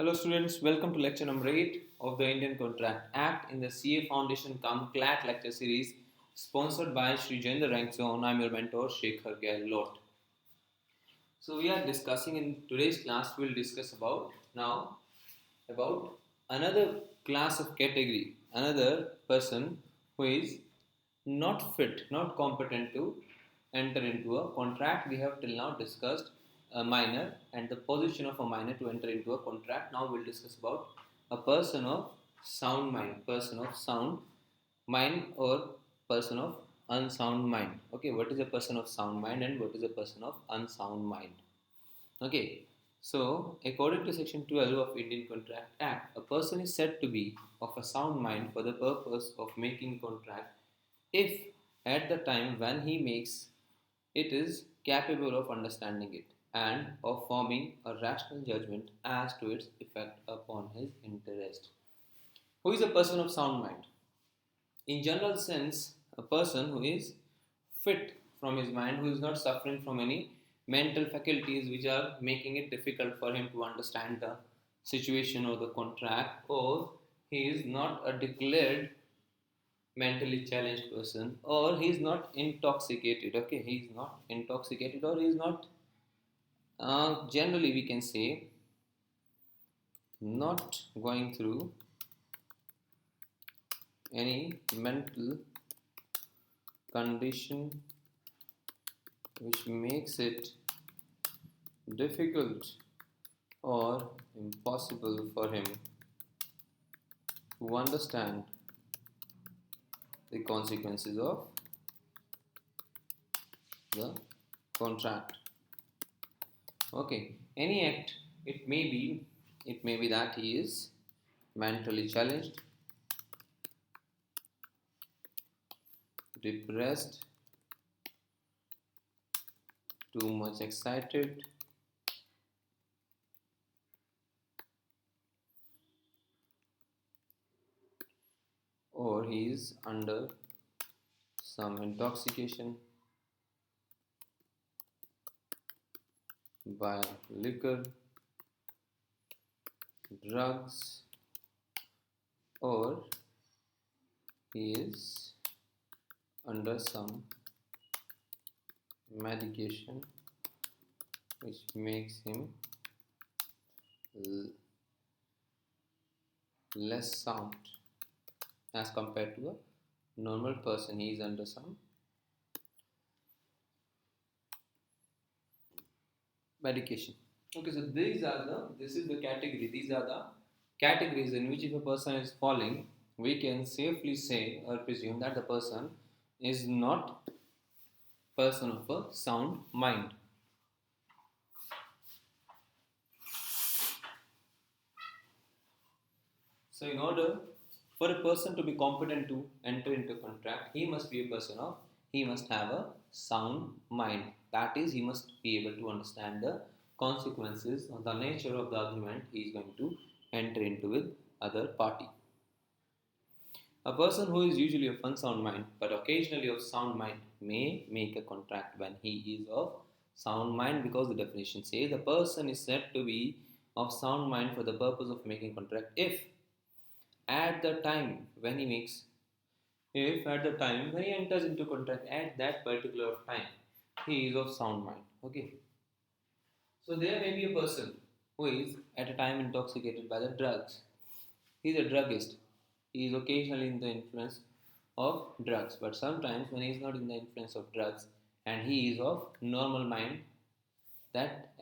Hello students, welcome to lecture number 8 of the Indian Contract Act in the CA Foundation cum CLAT lecture series sponsored by Sri Jendra Rank Zone. I'm your mentor Shekhar Gehlot. So we are discussing in today's class, we'll discuss about another class of category, another person who is not fit, not competent to enter into a contract. We have till now discussed a minor and the position of a minor to enter into a contract. Now we'll discuss about a person of sound mind or person of unsound mind. Okay, what is a person of sound mind and what is a person of unsound mind? Okay, so according to section 12 of Indian Contract Act, a person is said to be of a sound mind for the purpose of making contract if at the time when he makes it is capable of understanding it and of forming a rational judgment as to its effect upon his interest. Who is a person of sound mind? In general sense, a person who is fit from his mind, who is not suffering from any mental faculties which are making it difficult for him to understand the situation or the contract, or he is not a declared mentally challenged person, or he is not intoxicated. Okay, he is not intoxicated, or he is not generally we can say not going through any mental condition which makes it difficult or impossible for him to understand the consequences of the contract. Okay, any act, it may be that he is mentally challenged, depressed, too much excited, or he is under some intoxication by liquor, drugs, or he is under some medication which makes him less sound as compared to a normal person. He is under some medication. Okay, so this is the category. These are the categories in which if a person is falling, we can safely say or presume that the person is not person of a sound mind. So in order for a person to be competent to enter into a contract, he must have a sound mind. That is, he must be able to understand the consequences or the nature of the agreement he is going to enter into with other party. A person who is usually of unsound mind but occasionally of sound mind may make a contract when he is of sound mind, because the definition says the person is said to be of sound mind for the purpose of making contract at the time when he makes if at the time when he enters into contract at that particular time he is of sound mind. Okay, so there may be a person who is at a time intoxicated by the drugs. He is a druggist. He is occasionally in the influence of drugs, but sometimes when he is not in the influence of drugs and he is of normal mind, that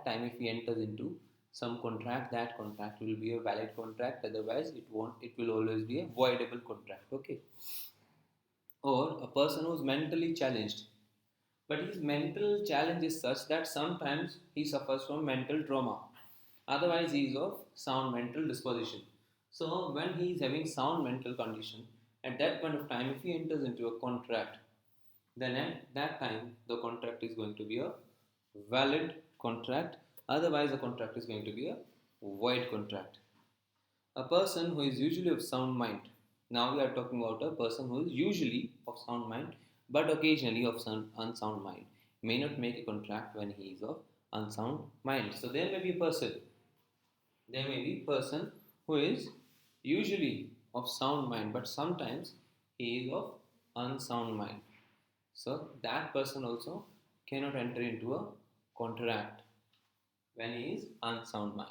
time if he enters into some contract, that contract will be a valid contract. Otherwise, it will always be a voidable contract. Okay, or a person who is mentally challenged, but his mental challenge is such that sometimes he suffers from mental trauma. Otherwise, he is of sound mental disposition. So, when he is having sound mental condition, at that point of time, if he enters into a contract, then at that time the contract is going to be a valid contract. Otherwise, the contract is going to be a void contract. A person who is usually of sound mind. Now we are talking about a person who is usually of sound mind but occasionally of unsound mind may not make a contract when he is of unsound mind. So there may be a person There may be person who is usually of sound mind, but sometimes he is of unsound mind. So that person also cannot enter into a contract when he is unsound mind.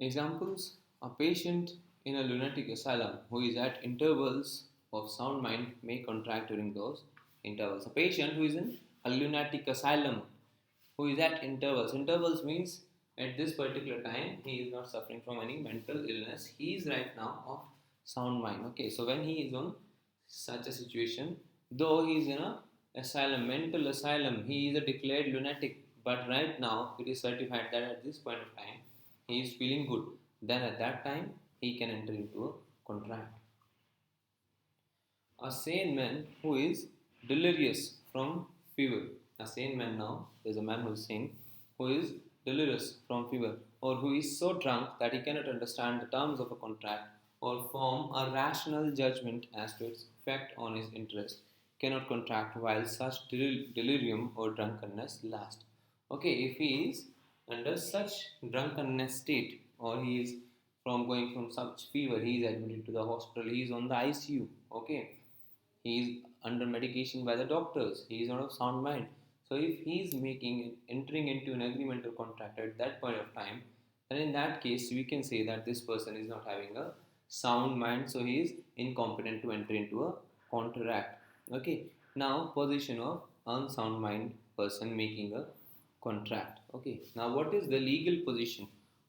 Examples: a patient in a lunatic asylum who is at intervals of sound mind may contract during those intervals. A patient who is in a lunatic asylum who is at intervals. Intervals means at this particular time he is not suffering from any mental illness. He is right now of sound mind. Okay, so when he is on such a situation, though he is in a asylum, mental asylum, he is a declared lunatic. But right now it is certified that at this point of time he is feeling good. Then at that time he can enter into a contract. A sane man who is delirious from fever. A sane man now, there's a man who is sane, who is delirious from fever, or who is so drunk that he cannot understand the terms of a contract or form a rational judgment as to its effect on his interest, cannot contract while such delirium or drunkenness last. Okay, if he is under such drunkenness state, or he is from going from such fever, he is admitted to the hospital, he is on the ICU. Okay, he is under medication by the doctors, he is not of sound mind. So if he is making entering into an agreement or contract at that point of time, then in that case we can say that this person is not having a sound mind, so he is incompetent to enter into a contract. Okay, now position of unsound mind person making a contract. Okay, now what is the legal position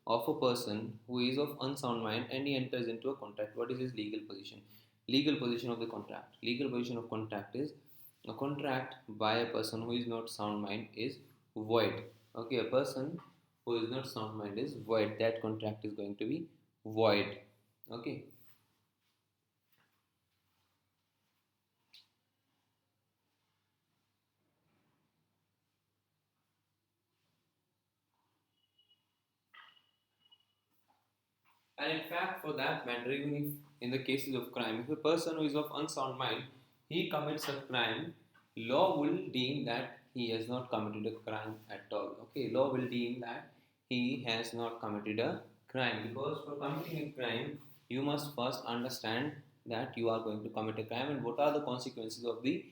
of a person who is of unsound mind and he enters into a contract? What is his legal position? Legal position of the contract. Legal position of contract is a contract by a person who is not sound mind is void. Okay, a person who is not sound mind is void. That contract is going to be void. Okay. And in fact, for that matter, even if in the cases of crime, if a person who is of unsound mind, he commits a crime, law will deem that he has not committed a crime at all. Okay, law will deem that he has not committed a crime, because for committing a crime, you must first understand that you are going to commit a crime and what are the consequences of the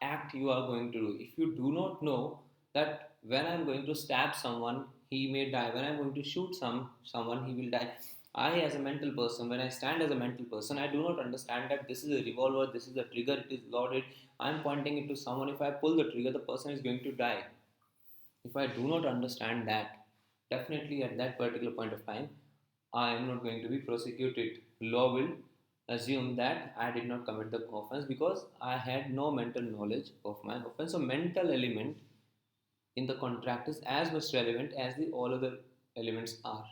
act you are going to do. If you do not know that when I'm going to stab someone, he may die. When I'm going to shoot someone, he will die. I, as a mental person, when I stand as a mental person, I do not understand that this is a revolver, this is a trigger, it is loaded. I'm pointing it to someone. If I pull the trigger, the person is going to die. If I do not understand that, definitely at that particular point of time, I am not going to be prosecuted. Law will assume that I did not commit the offense because I had no mental knowledge of my offense. So, mental element in the contract is as much relevant as the all other elements are.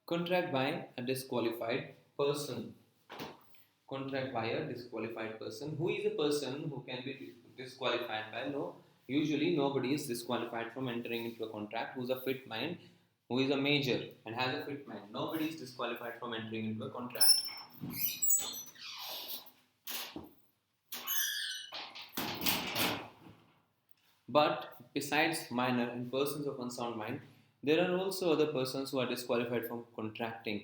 Contract by a disqualified person. Contract by a disqualified person. Who is a person who can be disqualified by law? Usually, nobody is disqualified from entering into a contract who is a fit mind, who is a major and has a fit mind. Nobody is disqualified from entering into a contract. But besides minor and persons of unsound mind, there are also other persons who are disqualified from contracting,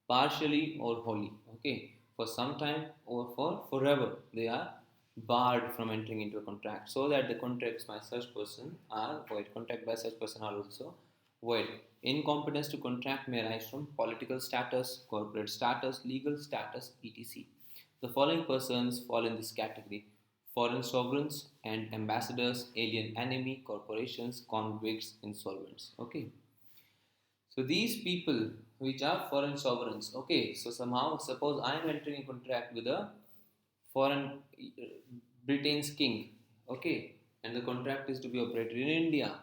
partially or wholly. Okay, for some time or for forever, they are barred from entering into a contract, so that the contracts by such person are void. Contract by such person are also void. Incompetence to contract may arise from political status, corporate status, legal status, etc. The following persons fall in this category: foreign sovereigns and ambassadors, alien enemy, corporations, convicts, insolvents. Okay, so these people which are foreign sovereigns. Okay, so somehow suppose I am entering a contract with a foreign Britain's king, okay, and the contract is to be operated in India,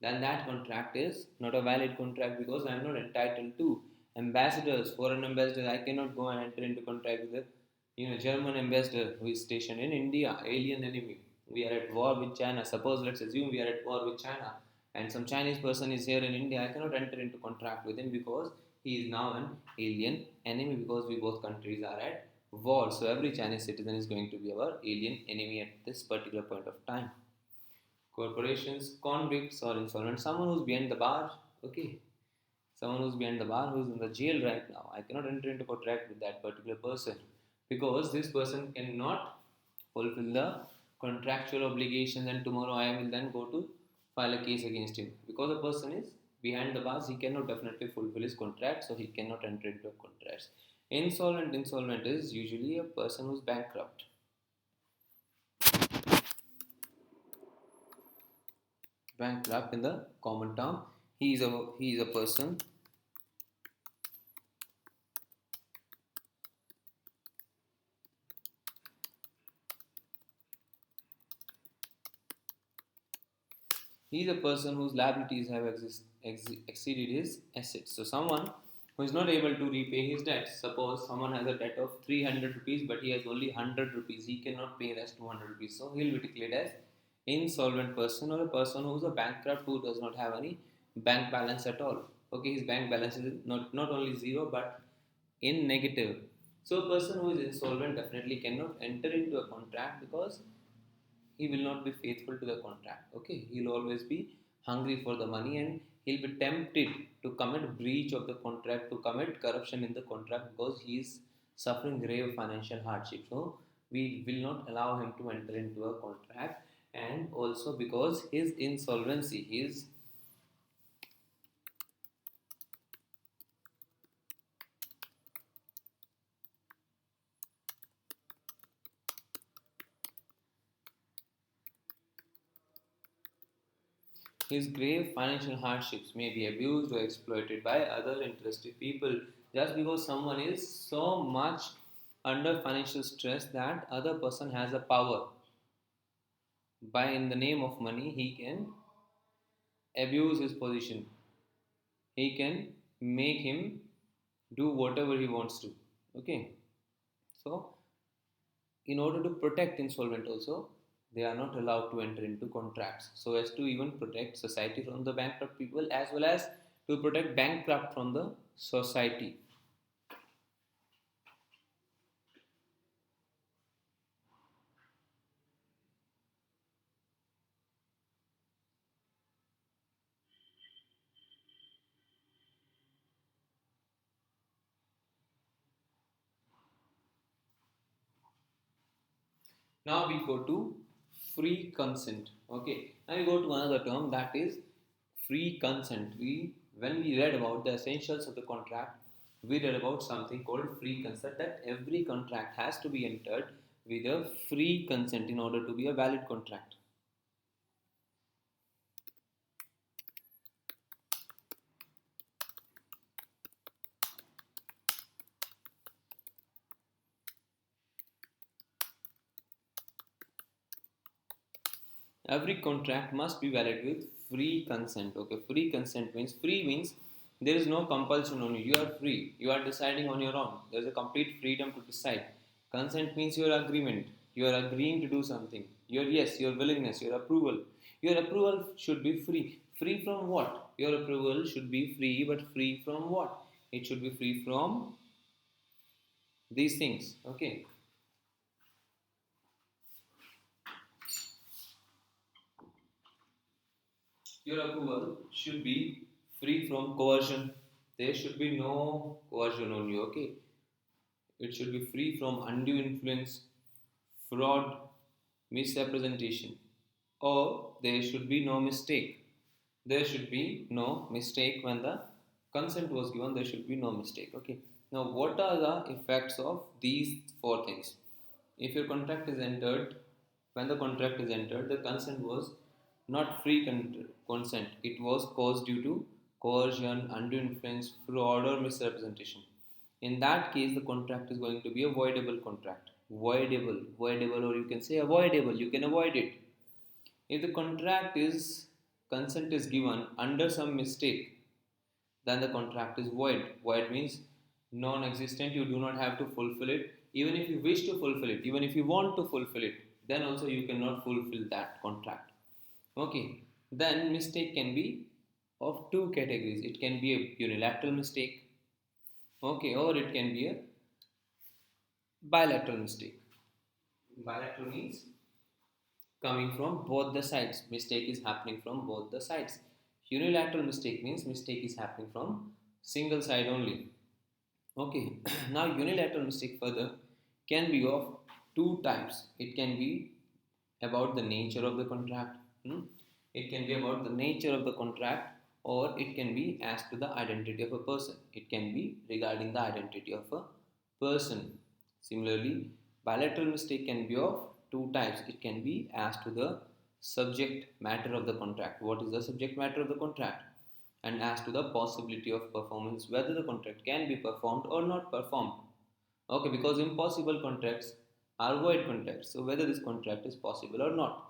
then that contract is not a valid contract because I am not entitled to ambassadors, foreign ambassadors. I cannot go and enter into contract with a German ambassador who is stationed in India, alien enemy. We are at war with China. Suppose let's assume we are at war with China, and some Chinese person is here in India. I cannot enter into contract with him because he is now an alien enemy because we both countries are at war. So every Chinese citizen is going to be our alien enemy at this particular point of time. Corporations, convicts, or insolvent, someone who's behind the bar, okay, someone who's behind the bar, who's in the jail right now. I cannot enter into contract with that particular person because this person cannot fulfill the contractual obligations, and tomorrow I will then go to file a case against him because the person is behind the bars. He cannot definitely fulfill his contract, so he cannot enter into a contract. Insolvent is usually a person who's bankrupt. Bankrupt in the common term, he is a person. He is a person whose liabilities have exceeded his assets. So someone who is not able to repay his debts. Suppose someone has a debt of 300 rupees but he has only 100 rupees. He cannot pay rest 200 rupees. So he will be declared as insolvent person, or a person who is a bankrupt who does not have any bank balance at all. Okay, his bank balance is not only zero but in negative. So a person who is insolvent definitely cannot enter into a contract because he will not be faithful to the contract. Okay, he'll always be hungry for the money, and he'll be tempted to commit breach of the contract, to commit corruption in the contract because he is suffering grave financial hardship. So we will not allow him to enter into a contract. And also because his insolvency, his grave financial hardships may be abused or exploited by other interested people. Just because someone is so much under financial stress that other person has a power, by in the name of money he can abuse his position, he can make him do whatever he wants to. Okay, so in order to protect insolvent also, they are not allowed to enter into contracts so as to even protect society from the bankrupt people as well as to protect bankrupt from the society. Now we go to free consent. Okay. Now we go to another term, that is free consent. When we read about the essentials of the contract, we read about something called free consent, that every contract has to be entered with a free consent in order to be a valid contract. Every contract must be valid with free consent. Okay, free consent means, free means there is no compulsion on you. You are free. You are deciding on your own. There is a complete freedom to decide. Consent means your agreement. You are agreeing to do something. Your yes, your willingness, your approval. Your approval should be free. Free from what? Your approval should be free, but free from what? It should be free from these things. Okay. Your approval should be free from coercion. There should be no coercion on you. Okay, it should be free from undue influence, fraud, misrepresentation, or there should be no mistake. There should be no mistake when the consent was given. There should be no mistake. Okay. Now, what are the effects of these four things? If your contract is entered, when the contract is entered, the consent was not free consent. It was caused due to coercion, undue influence, fraud, or misrepresentation. In that case, the contract is going to be a voidable contract. voidable, or you can say avoidable, you can avoid it. If the contract is consent is given under some mistake, then the contract is void. Void means non-existent, you do not have to fulfill it. Even if you wish to fulfill it, even if you want to fulfill it, then also you cannot fulfill that contract. Okay, then mistake can be of two categories. It can be a unilateral mistake, okay, or it can be a bilateral mistake. Bilateral means coming from both the sides. Mistake is happening from both the sides. Unilateral mistake means mistake is happening from single side only. Okay, now unilateral mistake further can be of two types. It can be about the nature of the contract. It can be about the nature of the contract, or it can be as to the identity of a person. It can be regarding the identity of a person. Similarly, bilateral mistake can be of two types. It can be as to the subject matter of the contract. What is the subject matter of the contract? And as to the possibility of performance, whether the contract can be performed or not performed. Okay, because impossible contracts are void contracts. So whether this contract is possible or not.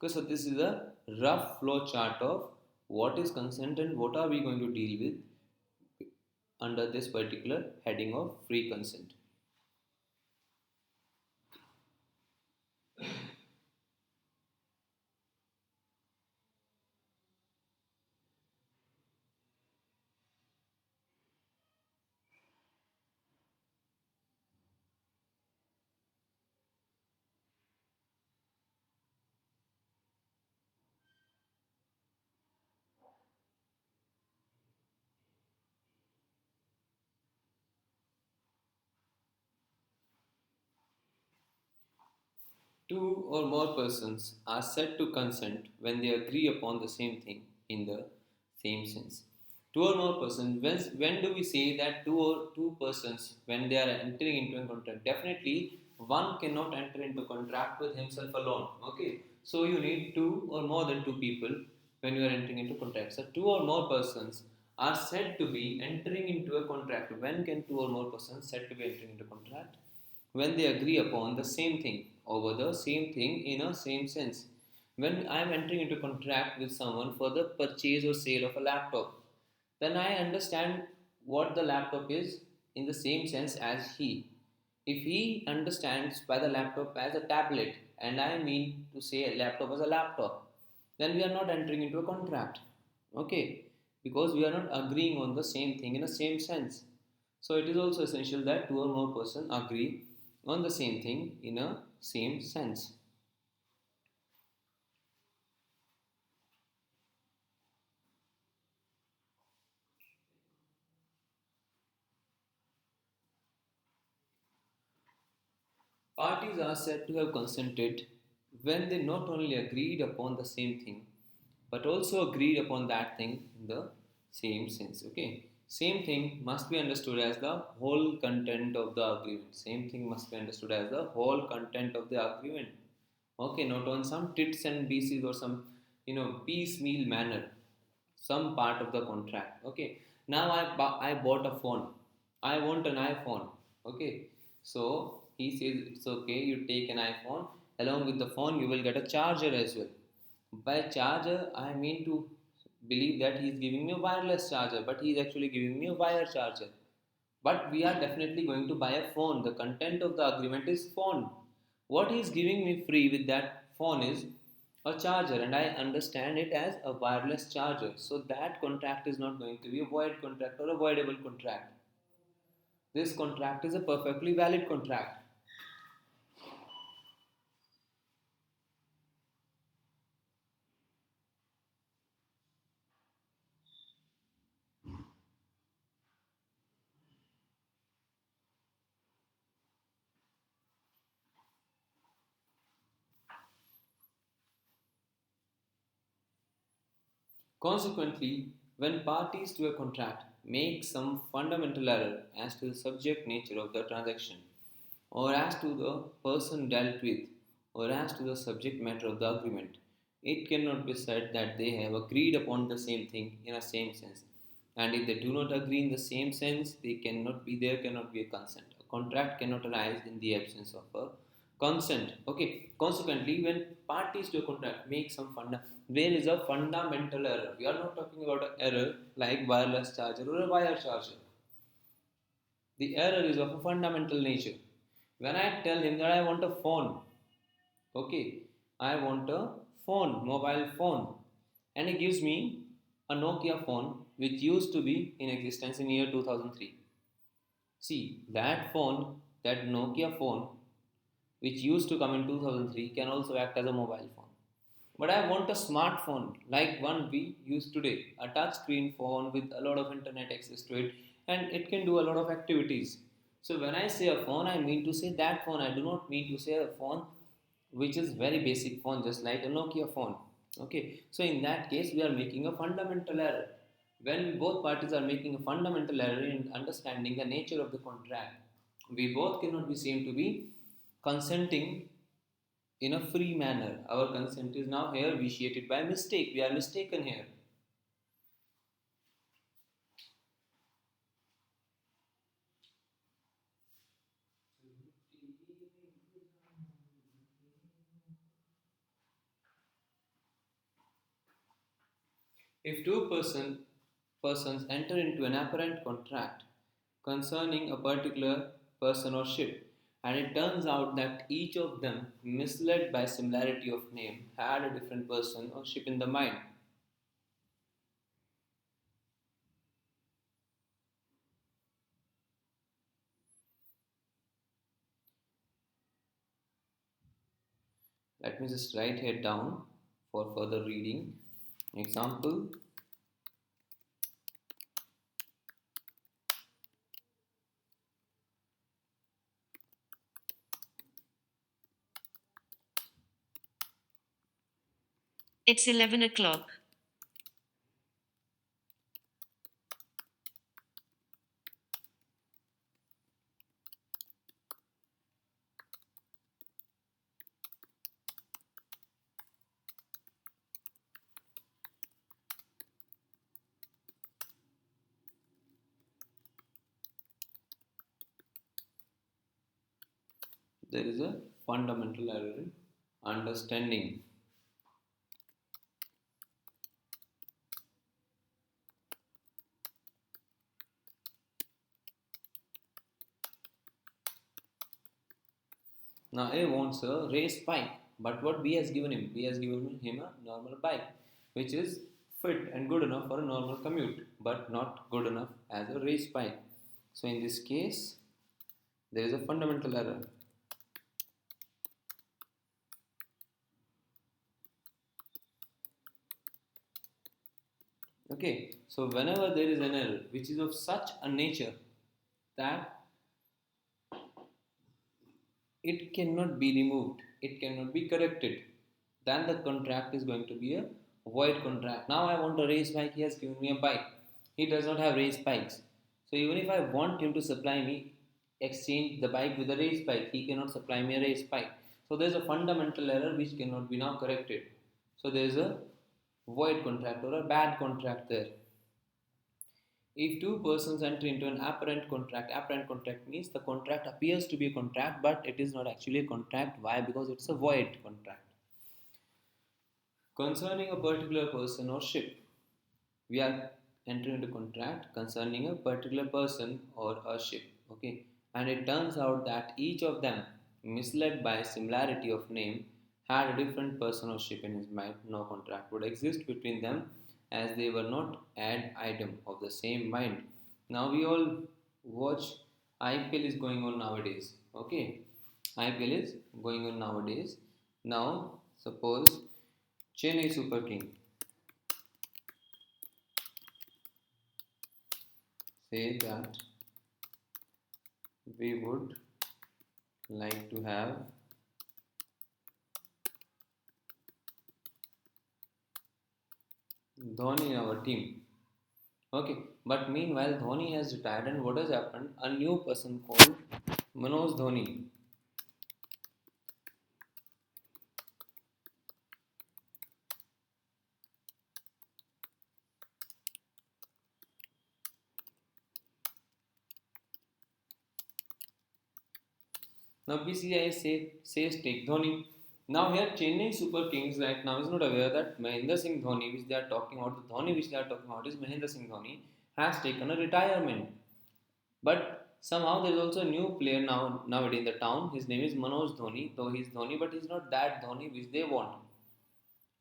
Okay, so this is a rough flow chart of what is consent and what are we going to deal with under this particular heading of free consent. Two or more persons are said to consent when they agree upon the same thing in the same sense. Two or more persons, when do we say that two persons, when they are entering into a contract? Definitely, one cannot enter into a contract with himself alone. Okay, so you need two or more than two people when you are entering into contract. So, two or more persons are said to be entering into a contract. When can two or more persons said to be entering into a contract? When they agree upon the same thing over the same thing in a same sense. When I am entering into contract with someone for the purchase or sale of a laptop, then I understand what the laptop is in the same sense as he. If he understands by the laptop as a tablet and I mean to say a laptop as a laptop, then we are not entering into a contract. Okay, because we are not agreeing on the same thing in a same sense. So it is also essential that two or more person agree on the same thing in a same sense. Parties are said to have consented when they not only agreed upon the same thing but also agreed upon that thing in the same sense. Okay, same thing must be understood as the whole content of the agreement. Same thing must be understood as the whole content of the agreement. Okay, not on some tits and pieces or some piecemeal manner, some part of the contract. Okay, now I bought a phone, I want an iPhone. Okay, so he says it's okay, you take an iPhone, along with the phone you will get a charger as well. By charger I mean to believe that he is giving me a wireless charger, but he is actually giving me a wire charger. But we are definitely going to buy a phone. The content of the agreement is phone. What he is giving me free with that phone is a charger, and I understand it as a wireless charger. So that contract is not going to be a void contract or a voidable contract. This contract is a perfectly valid contract. Consequently, when parties to a contract make some fundamental error as to the subject nature of the transaction, or as to the person dealt with, or as to the subject matter of the agreement, it cannot be said that they have agreed upon the same thing in a same sense. And if they do not agree in the same sense, they cannot be there cannot be a consent. contract cannot arise in the absence of a consent. Okay. Consequently, when parties to a contract make some there is a fundamental error. We are not talking about an error like wireless charger or a wire charger. The error is of a fundamental nature. When I tell him that I want a phone, okay, I want a phone, mobile phone, and he gives me a Nokia phone which used to be in existence in year 2003. See, that phone, that Nokia phone, which used to come in 2003, can also act as a mobile phone. But I want a smartphone like one we use today, a touch screen phone with a lot of internet access to it, and it can do a lot of activities. So when I say a phone, I mean to say that phone. I do not mean to say a phone which is very basic phone, just like a Nokia phone. Okay, so in that case, we are making a fundamental error. When both parties are making a fundamental error in understanding the nature of the contract, we both cannot be seen to be consenting in a free manner. Our consent is now here vitiated by mistake. We are mistaken here. If persons enter into an apparent contract concerning a particular person or ship, and it turns out that each of them, misled by similarity of name, had a different person or ship in the mind. Let me just write here down for further reading. Example. It's 11 o'clock. There is a fundamental error in understanding. Now A wants a race bike, but what B has given him? B has given him a normal bike, which is fit and good enough for a normal commute, but not good enough as a race bike. So in this case, there is a fundamental error. Okay, so whenever there is an error which is of such a nature that it cannot be removed, it cannot be corrected, then the contract is going to be a void contract. Now I want a race bike, he has given me a bike. He does not have race bikes. So even if I want him to supply me, exchange the bike with a race bike, he cannot supply me a race bike. So there is a fundamental error which cannot be now corrected. So there is a void contract or a bad contract there. If two persons enter into an apparent contract means the contract appears to be a contract, but it is not actually a contract. Why? Because it's a void contract. Concerning a particular person or ship, we are entering into contract concerning a particular person or a ship. Okay, and it turns out that each of them, misled by similarity of name, had a different person or ship in his mind. No contract would exist between them as they were not an item of the same mind. Now we all watch IPL is going on nowadays. Okay, IPL is going on nowadays. Now suppose Chennai Super King say that we would like to have Dhoni in our team. Okay, but meanwhile Dhoni has retired, and what has happened? A new person called Manoj Dhoni. Now BCCI says take Dhoni. Now here Chennai Super Kings right now is not aware that Mahendra Singh Dhoni, which they are talking about, the Dhoni which they are talking about is Mahendra Singh Dhoni, has taken a retirement. But somehow there is also a new player nowadays in the town. His name is Manoj Dhoni. Though he's Dhoni, but he's not that Dhoni which they want.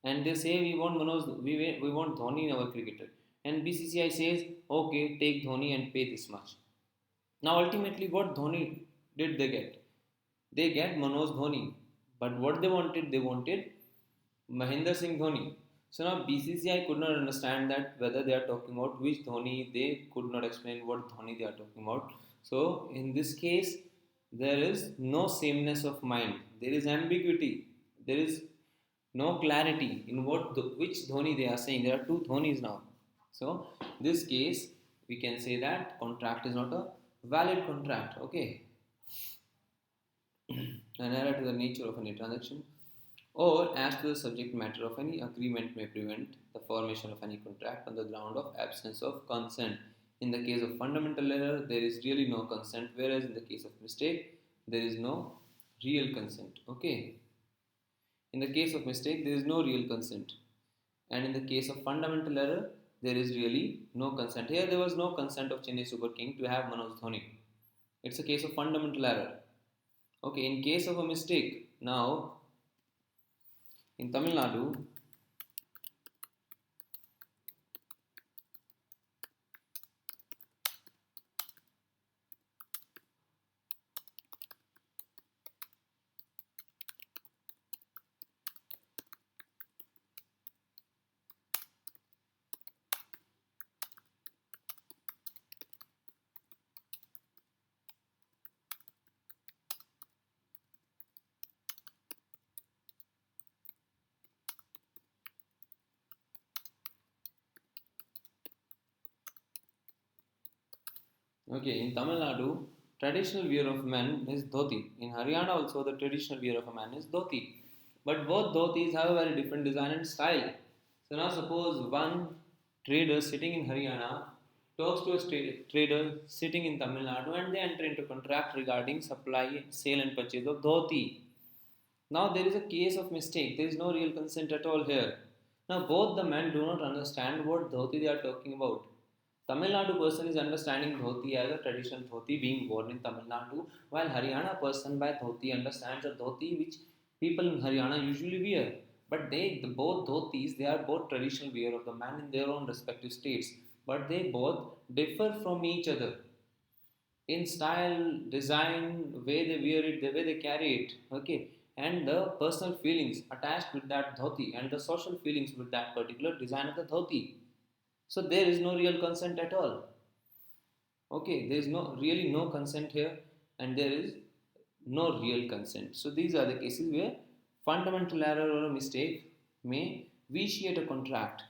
And they say we want Dhoni in our cricketer. And BCCI says okay, take Dhoni and pay this much. Now ultimately, what Dhoni did they get? They get Manoj Dhoni. But what they wanted Mahendra Singh Dhoni. So now BCCI could not understand that whether they are talking about which Dhoni. They could not explain what Dhoni they are talking about. So in this case, there is no sameness of mind. There is ambiguity. There is no clarity in which Dhoni they are saying. There are two Dhonis now. So this case, we can say that contract is not a valid contract. Okay. An error to the nature of any transaction or as to the subject matter of any agreement may prevent the formation of any contract on the ground of absence of consent. In the case of fundamental error, there is really no consent, whereas in the case of mistake, there is no real consent. Okay. In the case of mistake, there is no real consent. And in the case of fundamental error, there is really no consent. Here, there was no consent of Chennai Super King to have Manoj Dhoni. It's a case of fundamental error. Okay, in case of a mistake, now in Tamil Nadu, okay, in Tamil Nadu, traditional wear of men is dhoti. In Haryana also, the traditional wear of a man is dhoti. But both dhotis have a very different design and style. So now suppose one trader sitting in Haryana talks to a trader sitting in Tamil Nadu and they enter into contract regarding supply, sale and purchase of dhoti. Now there is a case of mistake. There is no real consent at all here. Now both the men do not understand what dhoti they are talking about. Tamil Nadu person is understanding dhoti as a traditional dhoti being worn in Tamil Nadu, while Haryana person by dhoti understands a dhoti which people in Haryana usually wear. But both dhotis, they are both traditional wear of the man in their own respective states, but they both differ from each other in style, design, way they wear it, the way they carry it, okay, and the personal feelings attached with that dhoti and the social feelings with that particular design of the dhoti. So there is no real consent at all. Okay, there is no consent here, and there is no real consent. So these are the cases where fundamental error or a mistake may vitiate a contract.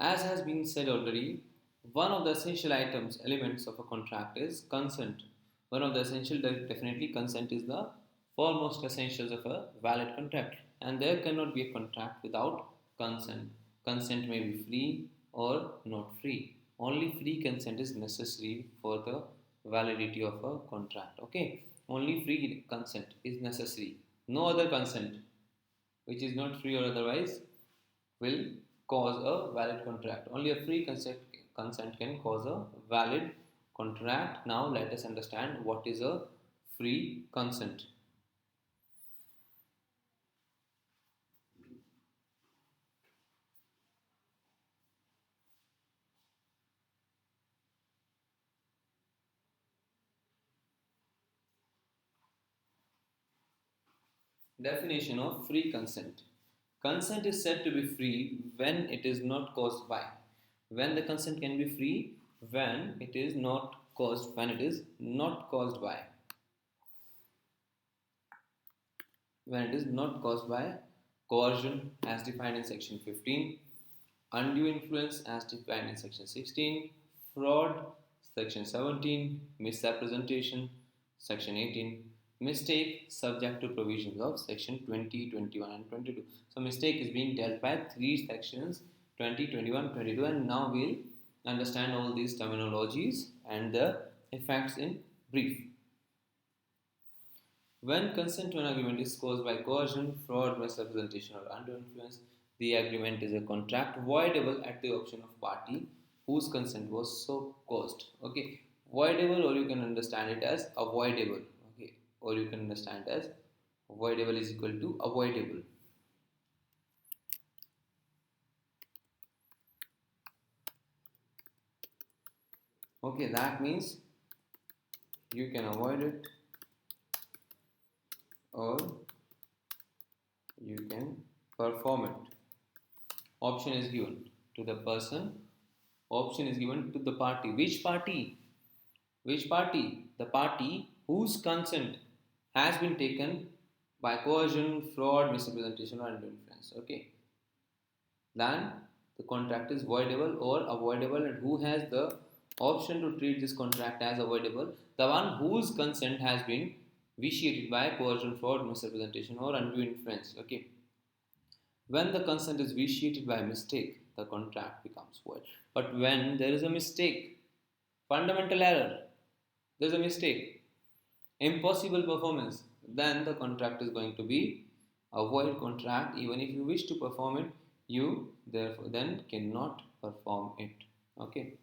As has been said already, one of the essential elements of a contract is consent. One of the essential, definitely, consent is the foremost essentials of a valid contract, and there cannot be a contract without consent. Consent may be free or not free. Only free consent is necessary for the validity of a contract. Okay, only free consent is necessary. No other consent, which is not free or otherwise, will cause a valid contract. Only a free consent can cause a valid contract. Now let us understand what is a free consent. Definition of free consent. Consent is said to be free when it is not caused by. When the consent can be free, when it is not caused, when it is not caused by. When it is not caused by coercion as defined in section 15, undue influence as defined in section 16, fraud section 17, misrepresentation section 18, mistake subject to provisions of section 20, 21 and 22. So mistake is being dealt by three sections 20, 21, 22, and now we'll understand all these terminologies and the effects in brief. When consent to an agreement is caused by coercion, fraud, misrepresentation, or undue influence, the agreement is a contract voidable at the option of party whose consent was so caused. Okay, voidable, or you can understand it as avoidable. Okay, or you can understand as voidable is equal to avoidable. Okay, that means you can avoid it or you can perform it. Option is given to the person, option is given to the party. Which party? Which party? The party whose consent has been taken by coercion, fraud, misrepresentation, or undue influence. Okay. Then the contract is voidable or avoidable, and who has the option to treat this contract as avoidable? The one whose consent has been vitiated by coercion, fraud, misrepresentation, or undue influence. Okay. When the consent is vitiated by mistake, the contract becomes void. But when there is a mistake, fundamental error, there is a mistake, impossible performance, then the contract is going to be a void contract. Even if you wish to perform it, you therefore then cannot perform it. Okay.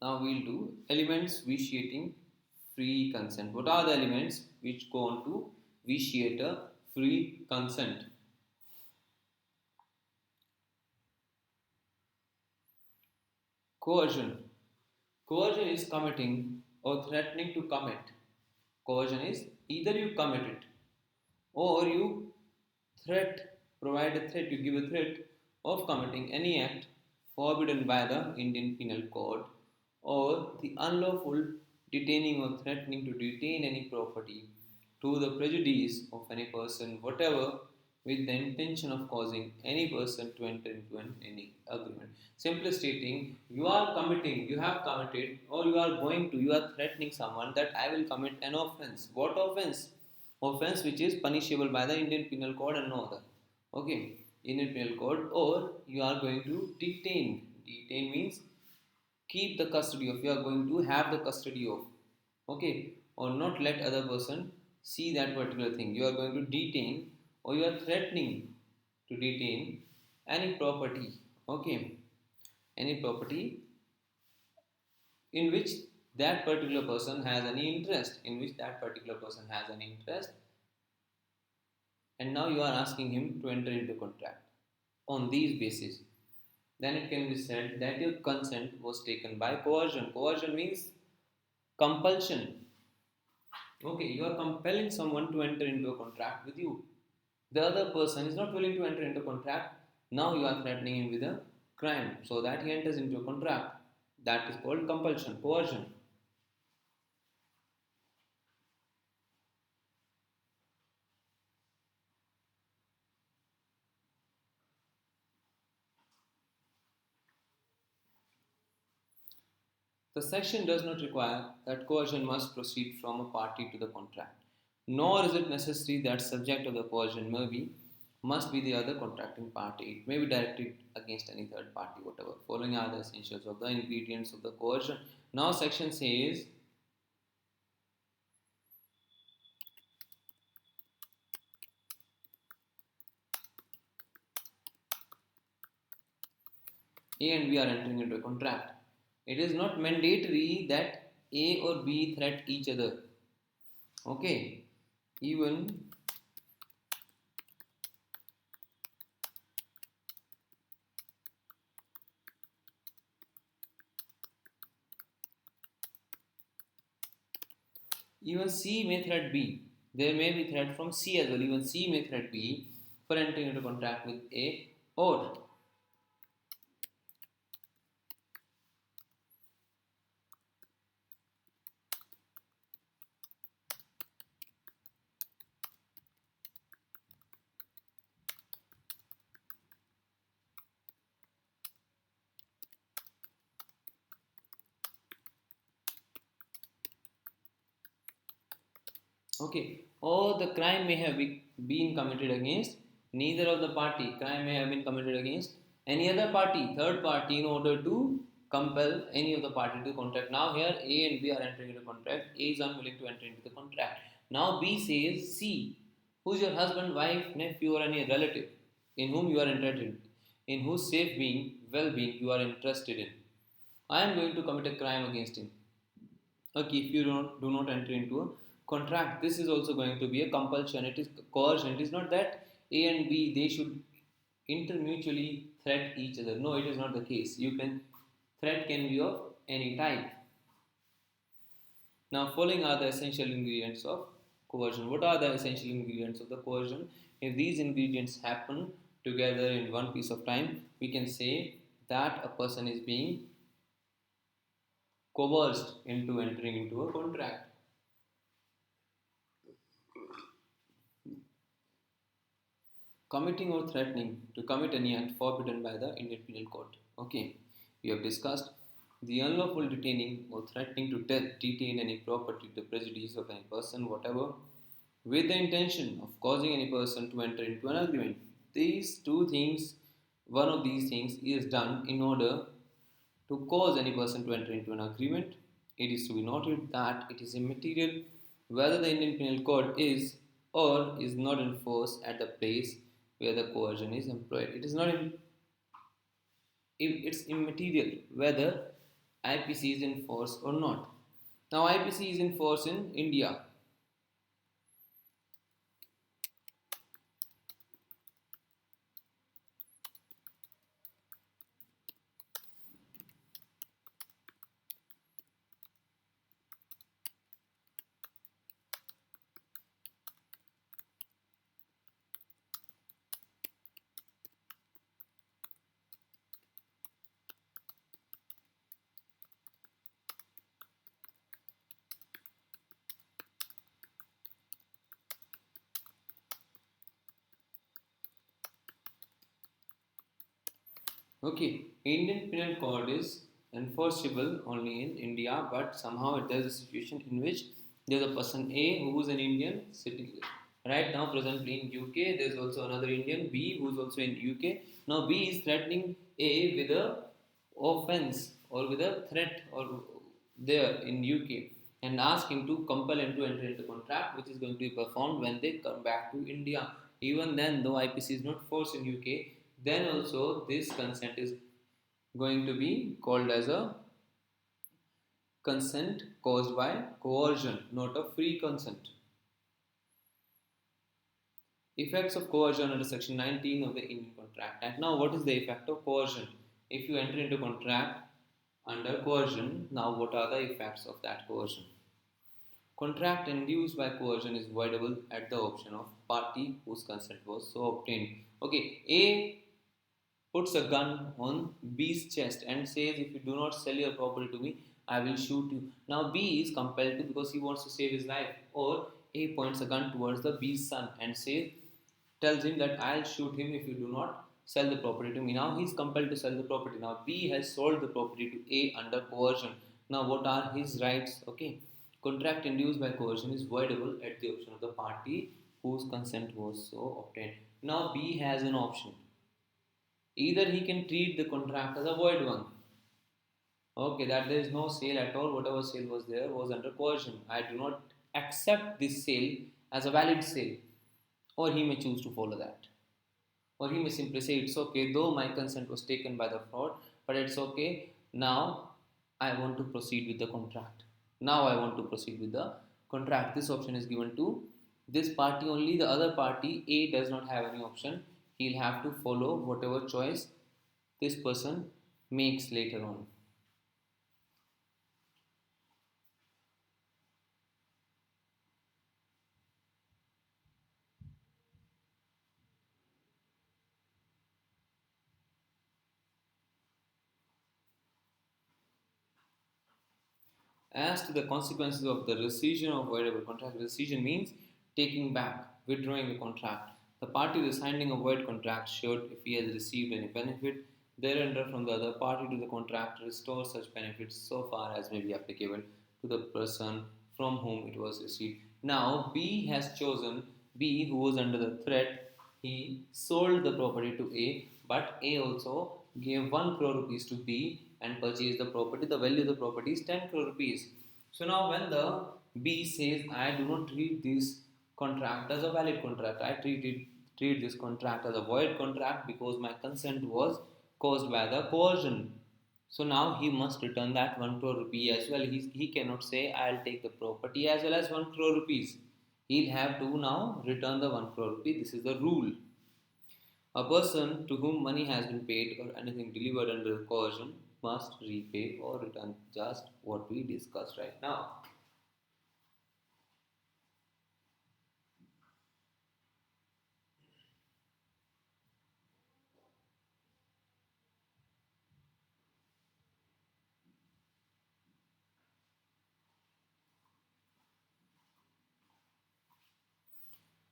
Now we'll do elements vitiating free consent. What are the elements which go on to vitiate a free consent? Coercion. Coercion is committing or threatening to commit. Coercion is either you commit it or you provide a threat, you give a threat of committing any act forbidden by the Indian Penal Code, or the unlawful detaining or threatening to detain any property to the prejudice of any person, whatever, with the intention of causing any person to enter into any agreement. Simply stating, you are committing, you have committed, or you are going to, you are threatening someone that I will commit an offense. What offense? Offense which is punishable by the Indian Penal Code and no other. Okay, Indian Penal Code, or you are going to detain. Detain means keep the custody of, you are going to have the custody of. Okay, or not let other person see that particular thing. You are going to detain or you are threatening to detain any property. Okay, any property in which that particular person has any interest, in which that particular person has an interest, and now you are asking him to enter into contract on these basis, then it can be said that your consent was taken by coercion. Coercion means compulsion. Okay, you are compelling someone to enter into a contract with you. The other person is not willing to enter into a contract. Now you are threatening him with a crime so that he enters into a contract. That is called compulsion, coercion. The section does not require that coercion must proceed from a party to the contract, nor is it necessary that subject of the coercion must be the other contracting party. It may be directed against any third party, whatever. Following are the essentials of the ingredients of the coercion. Now, section says A and B are entering into a contract. It is not mandatory that A or B threat each other. Okay, even C may threat B. There may be threat from C as well. Even C may threat B for entering into contract with A, or Okay, or the crime may have been committed against neither of the party. Crime may have been committed against any other party, third party, in order to compel any of the party to contract. Now here A and B are entering into contract. A is unwilling to enter into the contract. Now B says C, who's your husband, wife, nephew, or any relative in whom you are interested, in whose safe being, well-being you are interested in. I am going to commit a crime against him. Okay, if you do not enter into a contract, this is also going to be a compulsion. It is coercion. It is not that A and B they should intermutually threat each other. No, it is not the case. You can threat can be of any type. Now, following are the essential ingredients of coercion. What are the essential ingredients of the coercion? If these ingredients happen together in one piece of time, we can say that a person is being coerced into entering into a contract. Committing or threatening to commit any act forbidden by the Indian Penal Code. Okay, we have discussed the unlawful detaining or threatening to detain any property to the prejudice of any person, whatever, with the intention of causing any person to enter into an agreement. These two things, one of these things is done in order to cause any person to enter into an agreement. It is to be noted that it is immaterial whether the Indian Penal Code is or is not enforced at the place where the coercion is employed. It is not it's immaterial whether IPC is in force or not. Now IPC is in force in India. Okay, Indian Penal Code is enforceable only in India, but somehow there's a situation in which there's a person A who is an Indian citizen. Right now, presently in UK, there's also another Indian B who's also in UK. Now B is threatening A with a offense or with a threat or there in UK and ask him to compel him to enter into contract, which is going to be performed when they come back to India. Even then, though IPC is not forced in UK, then also this consent is going to be called as a consent caused by coercion, not a free consent. Effects of coercion under section 19 of the Indian Contract Act. Now, what is the effect of coercion? If you enter into contract under coercion, now what are the effects of that coercion? Contract induced by coercion is voidable at the option of party whose consent was so obtained. Okay, A puts a gun on B's chest and says, if you do not sell your property to me, I will shoot you. Now B is compelled to because he wants to save his life. Or A points a gun towards the B's son and tells him that I'll shoot him if you do not sell the property to me. Now he is compelled to sell the property. Now B has sold the property to A under coercion. Now what are his rights? Okay. Contract induced by coercion is voidable at the option of the party whose consent was so obtained. Now B has an option. Either he can treat the contract as a void one. Okay, that there is no sale at all. Whatever sale was there was under coercion. I do not accept this sale as a valid sale. Or he may choose to follow that. Or he may simply say, it's okay, though my consent was taken by the fraud, but it's okay. Now I want to proceed with the contract. Now I want to proceed with the contract. This option is given to this party only. The other party, A, does not have any option. He'll have to follow whatever choice this person makes later on. As to the consequences of the rescission of voidable contract, rescission means taking back, withdrawing the contract. The party rescinding a void contract should, if he has received any benefit thereunder from the other party to the contract, restore such benefits so far as may be applicable to the person from whom it was received. Now B has chosen, B who was under the threat, he sold the property to A, but A also gave 1 crore rupees to B and purchased the property. The value of the property is 10 crore rupees. So now when the B says, I do not treat this contract as a valid contract, treat this contract as a void contract because my consent was caused by the coercion. So now he must return that 1 crore rupee as well. He cannot say I'll take the property as well as 1 crore rupees. He'll have to now return the 1 crore rupee. This is the rule. A person to whom money has been paid or anything delivered under coercion must repay or return, just what we discussed right now.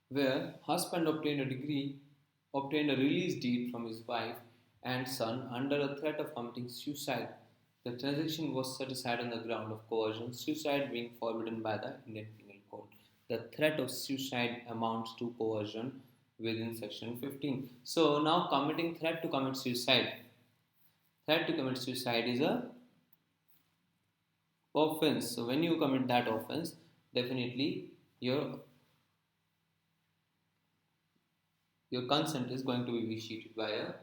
Where husband obtained a release deed from his wife and son under a threat of committing suicide. The transaction was set aside on the ground of coercion, suicide being forbidden by the Indian Penal Code. The threat of suicide amounts to coercion within section 15. So now committing threat to commit suicide. Threat to commit suicide is a offense. So when you commit that offense, definitely your consent is going to be vitiated by a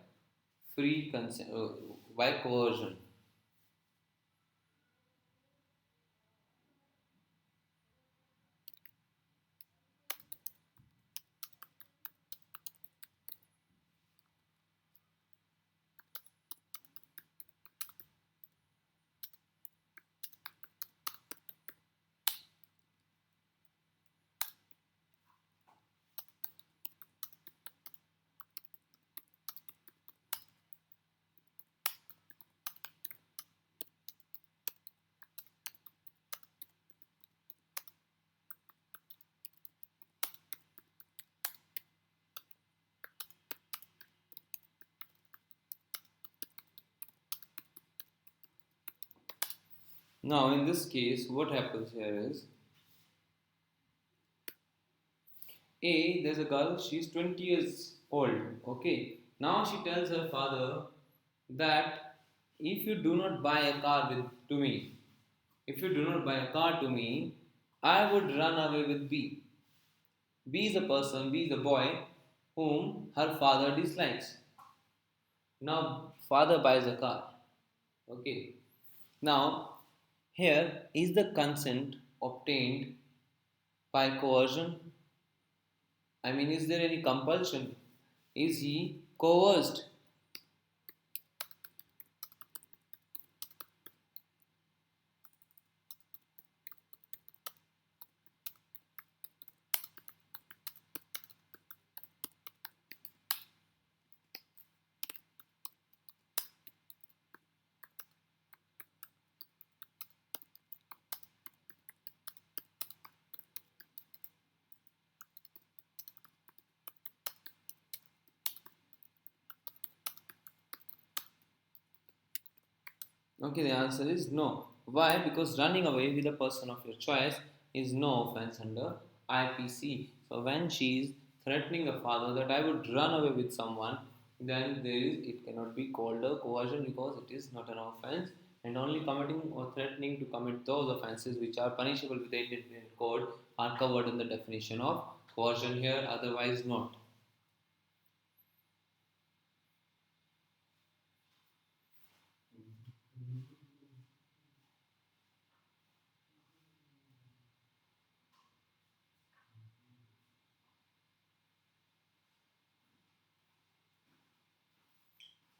free consent by coercion. Now in this case, what happens here is there's a girl, she's 20 years old. Okay, now she tells her father that if you do not buy a car to me, if you do not buy a car to me, I would run away with B. B is a person, B is a boy whom her father dislikes. Now, father buys a car. Okay. Now, here is the consent obtained by coercion? I mean, is there any compulsion? Is he coerced? Okay, the answer is no. Why? Because running away with a person of your choice is no offense under IPC. So when she is threatening a father that I would run away with someone, then it cannot be called a coercion because it is not an offense, and only committing or threatening to commit those offenses which are punishable with the Indian Penal Code are covered in the definition of coercion here, otherwise not.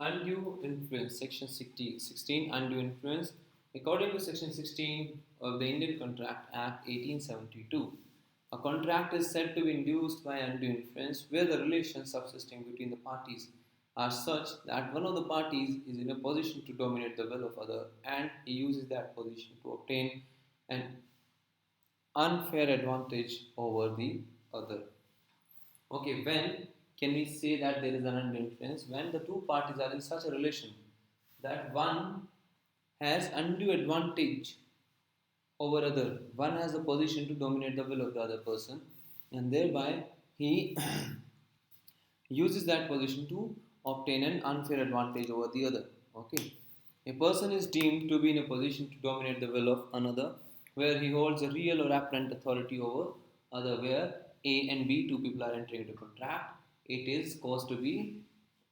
Undue influence, section 16, undue influence. According to section 16 of the Indian Contract Act 1872, a contract is said to be induced by undue influence where the relations subsisting between the parties are such that one of the parties is in a position to dominate the will of other and he uses that position to obtain an unfair advantage over the other. Okay, when can we say that there is an undue influence? When the two parties are in such a relation that one has undue advantage over other. One has the position to dominate the will of the other person, and thereby he uses that position to obtain an unfair advantage over the other. Okay. A person is deemed to be in a position to dominate the will of another, where he holds a real or apparent authority over other, where A and B, two people are entering into contract. It is caused to be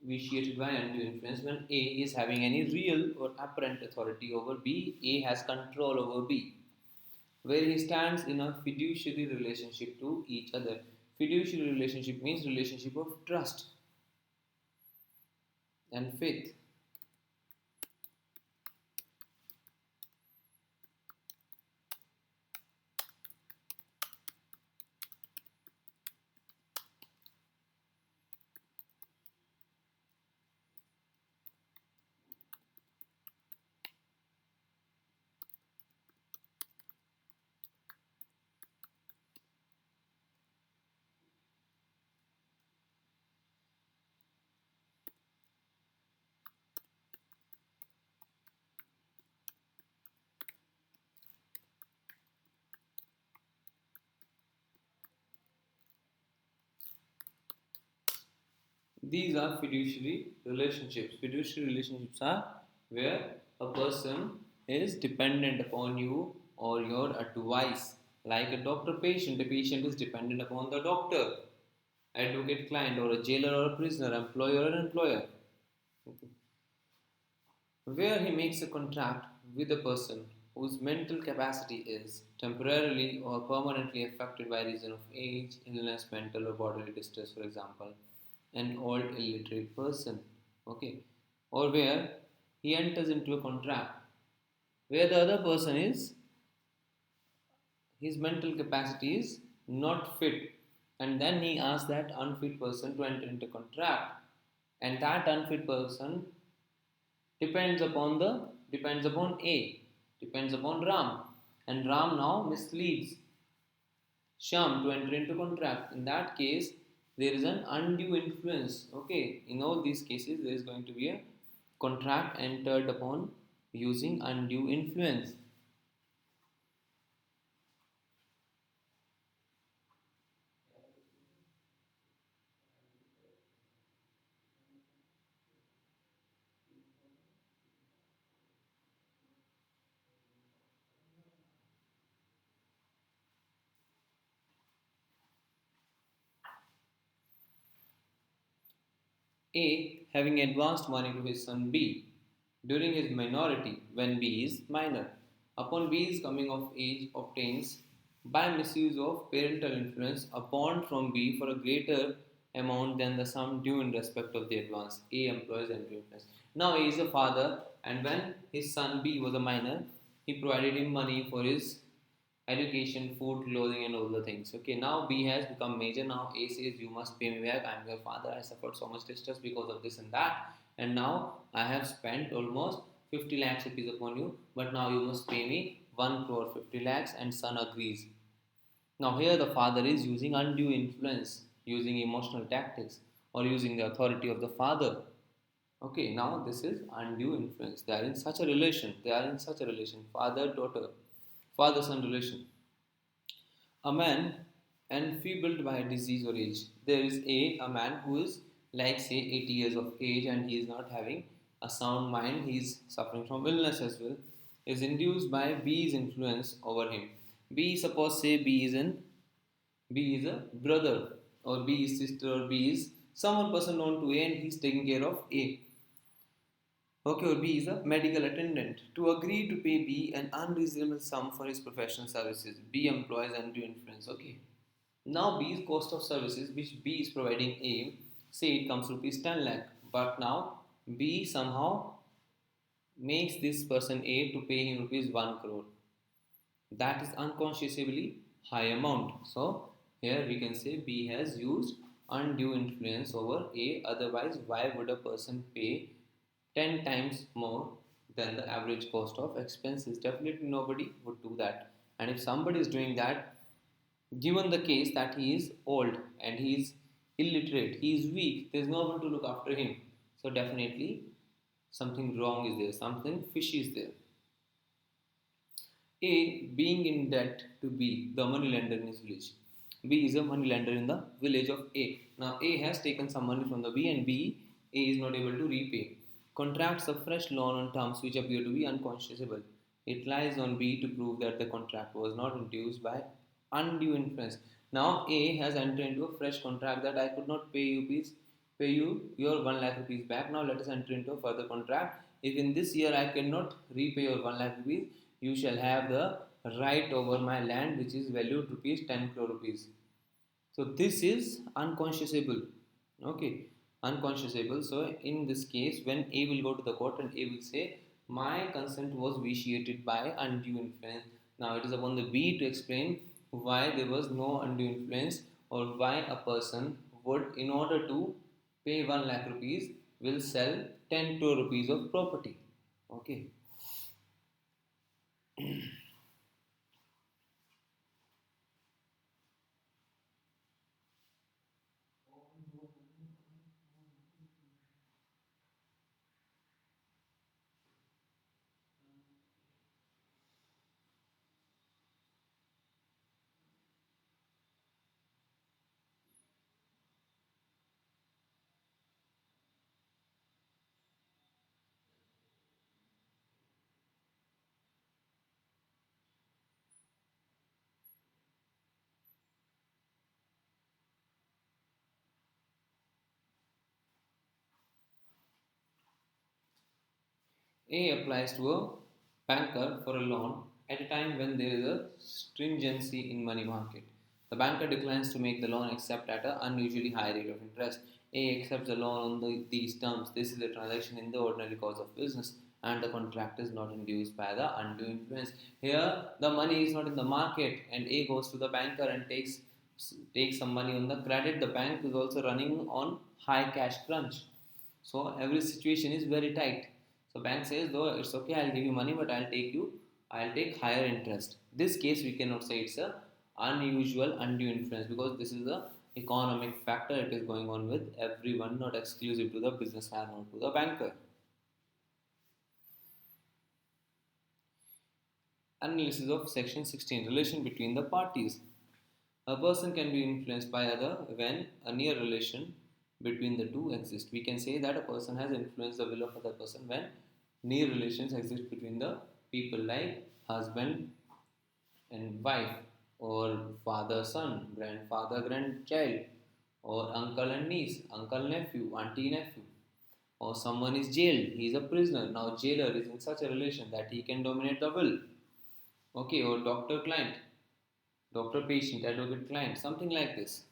vitiated by undue influence when A is having any real or apparent authority over B. A has control over B, where he stands in a fiduciary relationship to each other. Fiduciary relationship means relationship of trust and faith. These are fiduciary relationships. Fiduciary relationships are where a person is dependent upon you or your advice. Like a doctor patient, the patient is dependent upon the doctor, advocate client, or a jailer or a prisoner, employer or employer. Where he makes a contract with a person whose mental capacity is temporarily or permanently affected by reason of age, illness, mental or bodily distress, for example, an old illiterate person, okay, or where he enters into a contract where the other person is his mental capacity is not fit, and then he asks that unfit person to enter into contract, and that unfit person depends upon A, depends upon Ram, and Ram now misleads Sham to enter into contract. In that case, there is an undue influence. Okay, in all these cases, there is going to be a contract entered upon using undue influence. A having advanced money to his son B during his minority when B is minor. Upon B's coming of age, obtains by misuse of parental influence a bond from B for a greater amount than the sum due in respect of the advance. A employs undue influence. Now A is a father, and when his son B was a minor, he provided him money for his education, food, clothing, and all the things. Okay, now B has become major. Now A says, "You must pay me back. I'm your father. I suffered so much distress because of this and that, and now I have spent almost 50 lakhs rupees upon you. But now you must pay me 1 crore 50 lakhs." And son agrees. Now here the father is using undue influence, using emotional tactics, or using the authority of the father. Okay, now this is undue influence. They are in such a relation. They are in such a relation. Father daughter, father son relation. A man enfeebled by a disease or age. There is a man who is like say 80 years of age and he is not having a sound mind. He is suffering from illness as well. Is induced by B's influence over him. B suppose say B is a brother or B is sister or B is someone person known to A and he is taking care of A. Okay, or B is a medical attendant. To agree to pay B an unreasonable sum for his professional services, B employs undue influence. Okay. Now B's cost of services which B is providing A, say it comes rupees 10 lakh, but now B somehow makes this person A to pay him rupees 1 crore. That is unconsciously high amount. So here we can say B has used undue influence over A. Otherwise, why would a person pay 10 times more than the average cost of expenses? Definitely nobody would do that. And if somebody is doing that, given the case that he is old and he is illiterate, he is weak, there is no one to look after him. So definitely something wrong is there, something fishy is there. A being in debt to B, the money lender in his village. B is a money lender in the village of A. Now A has taken some money from the B and A is not able to repay. Contracts a fresh loan on terms which appear to be unconscionable. It lies on B to prove that the contract was not induced by undue influence. Now A has entered into a fresh contract that I could not pay you your 1 lakh rupees back. Now let us enter into a further contract. If in this year I cannot repay your 1 lakh rupees, you shall have the right over my land which is valued rupees 10 crore rupees. So this is unconscionable. Okay, unconscionable. So in this case, when A will go to the court and A will say, my consent was vitiated by undue influence. Now it is upon the B to explain why there was no undue influence or why a person would, in order to pay 1 lakh rupees, will sell 10 crore rupees of property. Okay. A applies to a banker for a loan at a time when there is a stringency in money market. The banker declines to make the loan except at an unusually high rate of interest. A accepts the loan on these terms. This is a transaction in the ordinary course of business and the contract is not induced by the undue influence. Here, the money is not in the market and A goes to the banker and takes some money on the credit. The bank is also running on high cash crunch. So every situation is very tight. So bank says, though it's okay, I'll give you money, but I'll take higher interest. This case we cannot say it's a unusual undue influence because this is a economic factor. It is going on with everyone, not exclusive to the businessman or to the banker. Analysis of section 16, relation between the parties. A person can be influenced by other when a near relation between the two exists. We can say that a person has influenced the will of other person when near relations exist between the people like husband and wife or father son, grandfather grandchild or uncle and niece, uncle nephew, auntie nephew. Or someone is jailed, he is a prisoner. Now jailer is in such a relation that he can dominate the will. Okay, or doctor client, doctor patient, advocate client, something like this.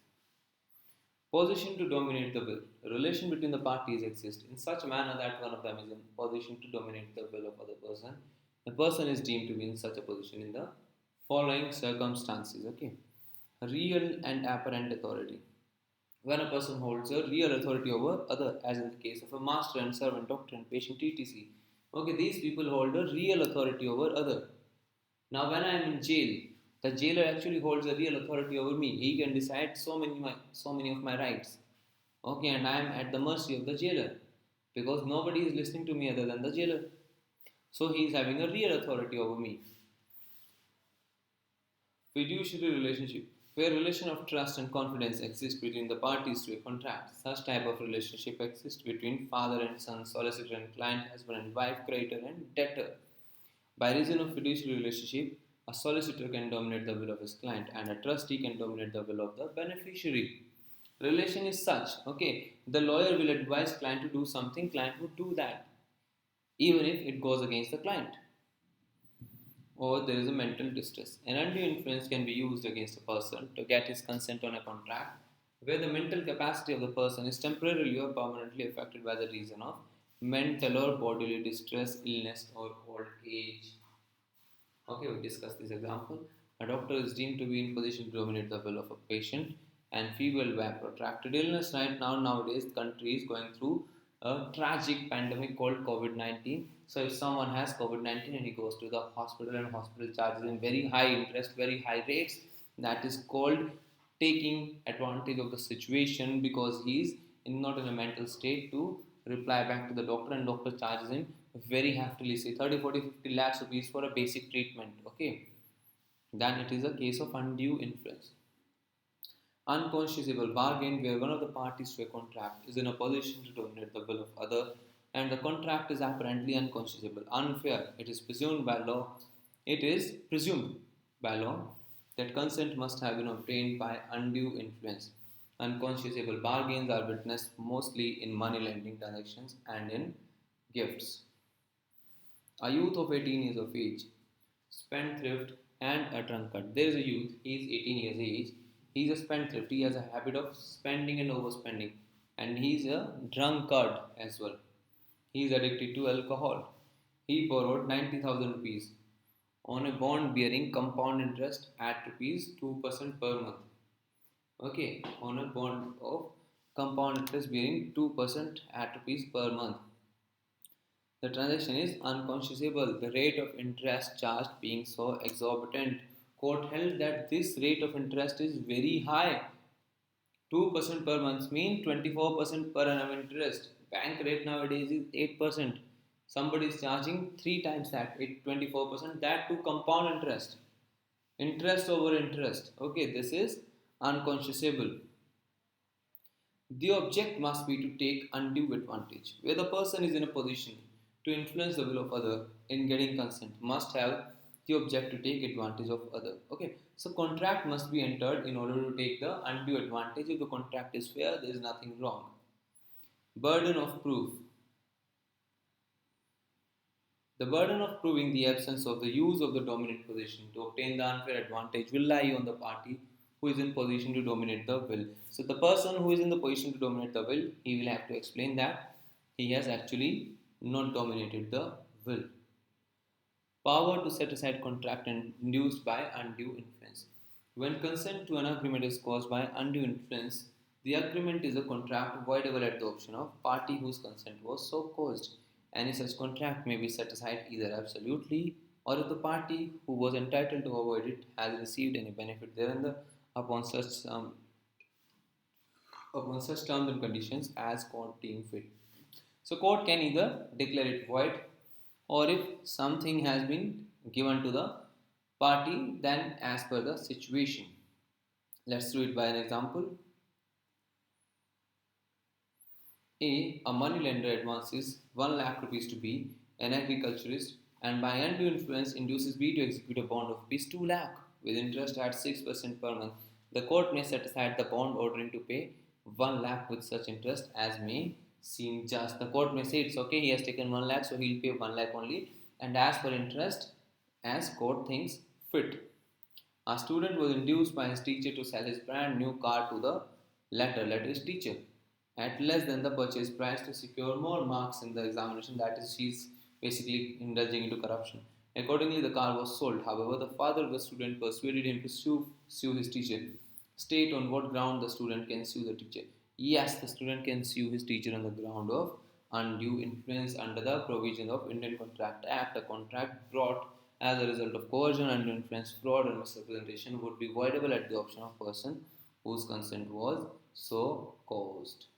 Position to dominate the will. A relation between the parties exists in such a manner that one of them is in position to dominate the will of other person. The person is deemed to be in such a position in the following circumstances. Okay, real and apparent authority. When a person holds a real authority over other, as in the case of a master and servant, doctor and patient, etc. Okay, these people hold a real authority over other. Now, when I am in jail, the jailer actually holds a real authority over me. He can decide so many of my rights. Okay, and I am at the mercy of the jailer because nobody is listening to me other than the jailer. So he is having a real authority over me. Fiduciary relationship, where relation of trust and confidence exists between the parties to a contract. Such type of relationship exists between father and son, solicitor and client, husband and wife, creditor and debtor. By reason of fiduciary relationship, a solicitor can dominate the will of his client and a trustee can dominate the will of the beneficiary. Relation is such, okay, the lawyer will advise client to do something, client would do that, even if it goes against the client. Or there is a mental distress. An undue influence can be used against a person to get his consent on a contract where the mental capacity of the person is temporarily or permanently affected by the reason of mental or bodily distress, illness, or old age. Okay, we discussed this example. A doctor is deemed to be in position to dominate the will of a patient and feeble by protracted illness. Right now, nowadays, the country is going through a tragic pandemic called COVID 19. So, if someone has COVID 19 and he goes to the hospital and hospital charges him very high interest, very high rates, that is called taking advantage of the situation because he is not in a mental state to reply back to the doctor and doctor charges him very heftily, say 30, 40, 50 lakhs rupees for a basic treatment, okay, then it is a case of undue influence. Unconscionable bargain where one of the parties to a contract is in a position to dominate the will of other and the contract is apparently unconscionable. Unfair. It is presumed by law that consent must have been obtained by undue influence. Unconscionable bargains are witnessed mostly in money lending transactions and in gifts. A youth of 18 years of age, spendthrift and a drunkard. There is a youth, he is 18 years of age, he is a spendthrift, he has a habit of spending and overspending, and he is a drunkard as well. He is addicted to alcohol. He borrowed 90,000 rupees on a bond bearing compound interest at rupees 2% per month. Okay, on a bond of compound interest bearing 2% at rupees per month. The transaction is unconscionable, the rate of interest charged being so exorbitant. Court held that this rate of interest is very high. 2% per month means 24% per annum interest. Bank rate nowadays is 8%. Somebody is charging 3 times that, 24%, that to compound interest. Interest over interest. Okay, this is unconscionable. The object must be to take undue advantage. Where the person is in a position to influence the will of other in getting consent, must have the object to take advantage of other. Okay, so contract must be entered in order to take the undue advantage. If the contract is fair, there is nothing wrong. Burden of proof. The burden of proving the absence of the use of the dominant position to obtain the unfair advantage will lie on the party who is in position to dominate the will. So the person who is in the position to dominate the will, he will have to explain that he has actually not dominated the will. Power to set aside contract induced by undue influence. When consent to an agreement is caused by undue influence, the agreement is a contract voidable at the option of party whose consent was so caused. Any such contract may be set aside either absolutely or if the party who was entitled to avoid it has received any benefit thereunder upon such terms and conditions as court deem fit. So court can either declare it void or if something has been given to the party then as per the situation. Let's do it by an example. A money lender advances 1 lakh rupees to B, an agriculturist, and by undue influence induces B to execute a bond of rupees 2 lakh with interest at 6% per month. The court may set aside the bond ordering to pay 1 lakh with such interest as may seem just. The court may say it's okay, he has taken 1 lakh, so he'll pay 1 lakh only, and as per interest, as court thinks fit. A student was induced by his teacher to sell his brand new car to the latter his teacher, at less than the purchase price to secure more marks in the examination. That is, she's basically indulging into corruption. Accordingly, the car was sold. However, the father of the student persuaded him to sue his teacher. State on what ground the student can sue the teacher. Yes, the student can sue his teacher on the ground of undue influence under the provisions of Indian Contract Act. A contract brought as a result of coercion, undue influence, fraud, and misrepresentation would be voidable at the option of person whose consent was so caused.